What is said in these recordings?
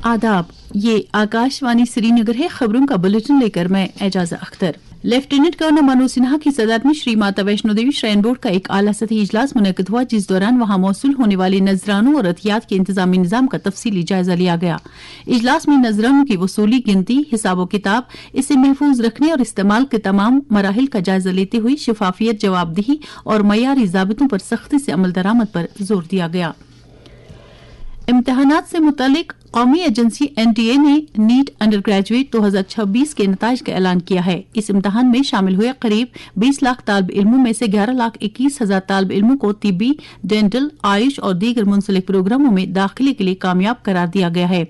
आदाब, ये आकाशवाणी श्रीनगर है। खबरों का बुलेटिन लेकर मैं एजाज़ा अख्तर। लेफ्टिनेंट गवर्नर मनोज सिन्हा की सदारत में श्री माता वैष्णो देवी श्राइन बोर्ड का एक आला सतही इजलास मुनक्किद हुआ, जिस दौरान वहां मौसूल होने वाले नजरानों और अतियात के इंतजामी निजाम का तफसीली जायजा लिया गया। इजलास में नजरानों की वसूली, गिनती, हिसाब किताब, इसे महफूज रखने और इस्तेमाल के तमाम मराहिल का जायजा लेते हुए शफाफियत, जवाबदेही और मयारी ज़ाबितों पर सख्ती से अमल दरामद पर जोर दिया गया। इम्तिहानात से मुतालिक कौमी एजेंसी NTA ने नीट अंडर ग्रेजुएट 2026 के नताइज का ऐलान किया है। इस इम्तिहान में शामिल हुए करीब 20 लाख तालिब इल्मों में से 11,21,000 तालिब इल्मों को तिब्बी, डेंटल, आयुष और दीगर मुंसलिक प्रोग्रामों में दाखिले के लिए कामयाब करार दिया गया है।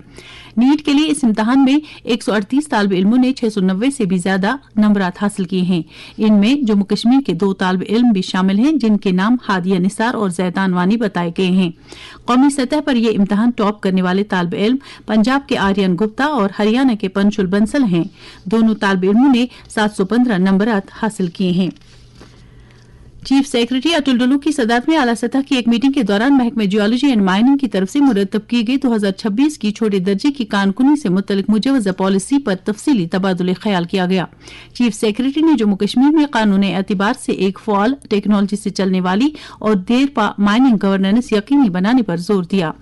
नीट के लिए इस इम्तिहान में 138 तालिब इल्मों ने 690 से भी ज्यादा नंबरात हासिल किए हैं। इनमें जम्मू कश्मीर के 2 तालिब इल्म भी शामिल हैं, जिनके नाम हादिया निसार और जैदान वानी बताए गए हैं। कौमी सतह पर यह इम्तिहान टॉप करने वाले तालिब इल्म पंजाब के आर्यन गुप्ता और हरियाणा के पंशुल बंसल हैं। दोनों तालिब इल्मों ने 715 नंबरात हासिल किए हैं। चीफ सेक्रेटरी अतुल डुल्लू की सदारत में आला सतह की एक मीटिंग के दौरान महकमे जियोलॉजी एंड माइनिंग की तरफ से मुरतब की गई 2026 की छोटे दर्जे की कानकुनी से मुतल्लिक मुजवजा पॉलिसी पर तफसीली तबादुल ख्याल किया गया। चीफ सेक्रेटरी ने जम्मू कश्मीर में कानून एतबार से एक फ़आल, टेक्नोलॉजी से चलने वाली और देरपा माइनिंग गवर्नेंस यकीनी बनाने पर जोर दिया।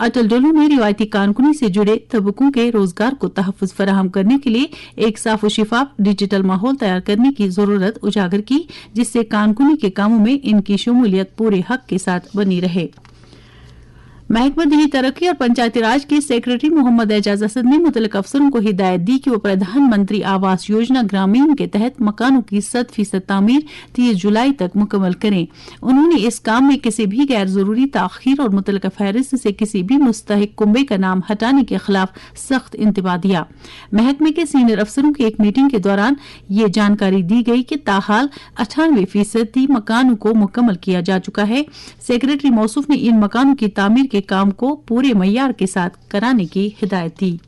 अतुल डुल्लू ने रिवायती कानकुनी से जुड़े तबकों के रोजगार को तहफ़्फ़ुज़ फराहम करने के लिए एक साफ और शिफाफ डिजिटल माहौल तैयार करने की जरूरत उजागर की, जिससे कानकुनी के कामों में इनकी शमूलियत पूरे हक के साथ बनी रहे। महकमा दिली तरक्की और पंचायती राज के सेक्रेटरी मोहम्मद एजाज असद ने मुतल्लिक़ अफसरों को हिदायत दी कि वो प्रधानमंत्री आवास योजना ग्रामीण के तहत मकानों की 100% तामीर 30 जुलाई तक मुकम्मल करें। उन्होंने इस काम में किसी भी गैर जरूरी ताख़ीर और मुतल्लिक़ फहरिस्त से किसी भी मुस्तहिक कुंबे का नाम हटाने के खिलाफ सख्त इंतबाह दिया। महकमे के सीनियर अफसरों की एक मीटिंग के दौरान ये जानकारी दी गई कि ताहाल 98% मकानों को मुकम्मल किया जा चुका है। सेक्रेटरी मौसूफ ने इन मकानों की तामीर के काम को पूरे मय्यार के साथ कराने की हिदायत दी।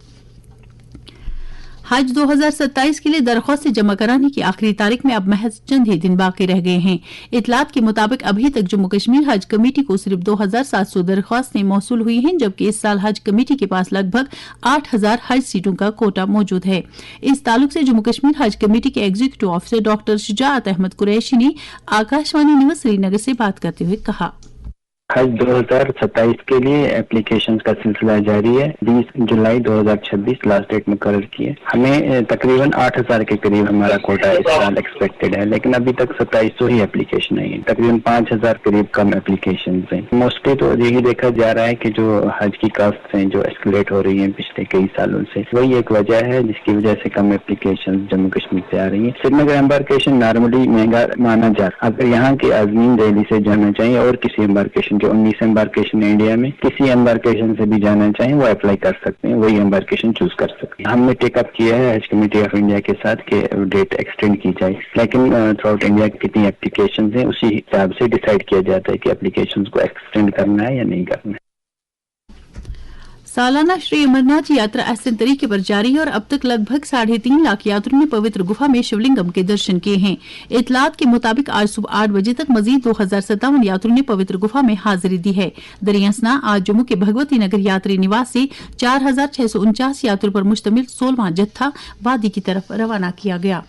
हज 2027 के लिए दरख्वास्त जमा कराने की आखिरी तारीख में अब महज चंद ही दिन बाकी रह गए हैं। इतलात के मुताबिक अभी तक जम्मू कश्मीर हज कमेटी को सिर्फ 2,700 दरख्वास्तें मौसूल हुई हैं, जबकि इस साल हज कमेटी के पास लगभग 8,000 हज सीटों का कोटा मौजूद है। इस ताल्लुक से जम्मू कश्मीर हज कमेटी के executive officer doctor Shujaat Ahmad Qureshi ने आकाशवाणी न्यूज़ श्रीनगर से बात करते हुए कहा, हज 2027 के लिए एप्लीकेशन का सिलसिला जारी है। 20 जुलाई 2026 लास्ट डेट मुकर्रर की है। हमें तकरीबन 8,000 के करीब हमारा कोटा इस साल एक्सपेक्टेड है, लेकिन अभी तक 2700 ही एप्लीकेशन आई है। तकरीबन 5,000 करीब कम एप्लीकेशन हैं। मोस्टली तो यही देखा जा रहा है कि जो हज की कास्ट हैं जो एस्केलेट हो रही हैं पिछले कई सालों से, वही एक वजह है जिसकी वजह से कम एप्लीकेशन जम्मू कश्मीर से आ रही है। श्रीनगर एम्बार्केशन नॉर्मली महंगा माना जाता है। अगर यहाँ के आज़मीन दिल्ली से जाना चाहिए और किसी एम्बार्केशन जो 19 एम्बार्केशन इंडिया में किसी एम्बार्केशन से भी जाना चाहें वो अप्लाई कर सकते हैं, वही एम्बार्केशन चूज कर सकते हैं। हमने टेकअप किया है हज कमेटी ऑफ इंडिया के साथ कि डेट एक्सटेंड की जाए, लेकिन थ्रू आउट इंडिया कितनी एप्लीकेशन हैं उसी हिसाब से डिसाइड किया जाता है कि एप्लीकेशन को एक्सटेंड करना है या नहीं करना है। सालाना श्री अमरनाथ यात्रा आसान तरीके पर जारी है और अब तक लगभग 3.5 लाख यात्रियों ने पवित्र गुफा में शिवलिंगम के दर्शन किए हैं। इतलात के मुताबिक आज सुबह 8 बजे तक मजीद 2,057 यात्रियों ने पवित्र गुफा में हाजिरी दी है। दरियासना आज जम्मू के भगवती नगर यात्री निवास से 4,649 यात्रियों पर मुश्तमिल 16वां जत्था वादी की तरफ रवाना किया गया।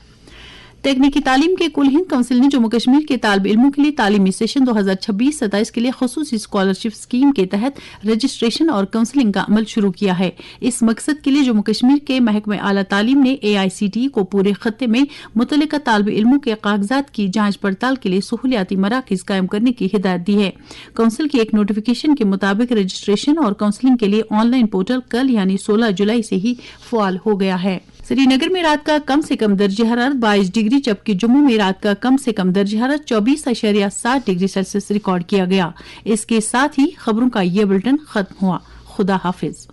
तकनीकी तालीम के कुल हिंद काउंसिल ने जम्मू कश्मीर के तालिब इल्मों के लिए तालीमी सेशन 2026-27 के लिए खुसूसी स्कॉलरशिप स्कीम के तहत रजिस्ट्रेशन और काउंसलिंग का अमल शुरू किया है। इस मकसद के लिए जम्मू कश्मीर के महकमे आला तालीम ने AICTE को पूरे खत्ते में मुतल्लिका तालिब इल्मों के कागजात की जांच पड़ताल के लिए सहूलियाती मराकज़ कायम करने की हिदायत दी है। काउंसिल की एक नोटिफिकेशन के मुताबिक रजिस्ट्रेशन और काउंसलिंग के लिए ऑनलाइन पोर्टल कल यानी 16 जुलाई से ही फ़आल हो गया है। श्रीनगर में रात का कम से कम दर्जे हरारत 22 डिग्री, जबकि जम्मू में रात का कम से कम दर्जे हरारत 24.7 डिग्री सेल्सियस रिकॉर्ड किया गया। इसके साथ ही खबरों का ये बुलेटिन खत्म हुआ। खुदा हाफिज।